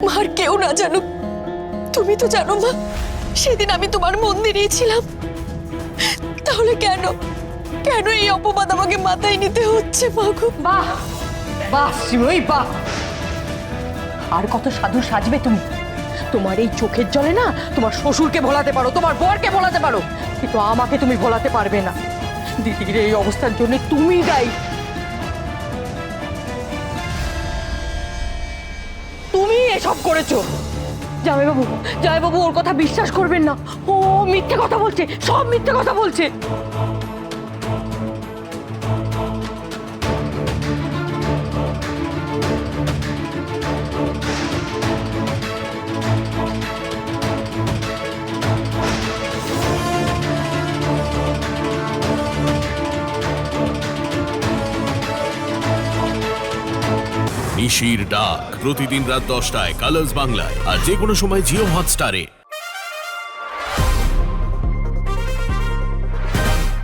মার কেউ না জানুক, তুমি তো জানো মা সেদিন আমি তোমার মন্দিরেই ছিলাম। তাহলে কেন কেন এই অপবাদ আমাকে মাথায় নিতে হচ্ছে মা গো? বাহ বাহ শ্রীময়ী বাহ, আর কত সাধু সাজবে তুমি? তোমার এই চোখের জলে না তোমার শ্বশুরকে ভোলাতে পারো, তোমার বরকে ভোলাতে পারো, কিন্তু আমাকে তুমি ভোলাতে পারবে না। দিদির এই অবস্থার জন্য তুমি দায়ী, তুমি এসব করেছো। জামাইবাবু জামাইবাবু ওর কথা বিশ্বাস করবেন না, ও মিথ্যে কথা বলছে, সব মিথ্যে কথা বলছে। নিশির ডাক প্রতিদিন রাত 10টায় কালার্স বাংলায় আর যে কোনো সময় জিও হটস্টারে।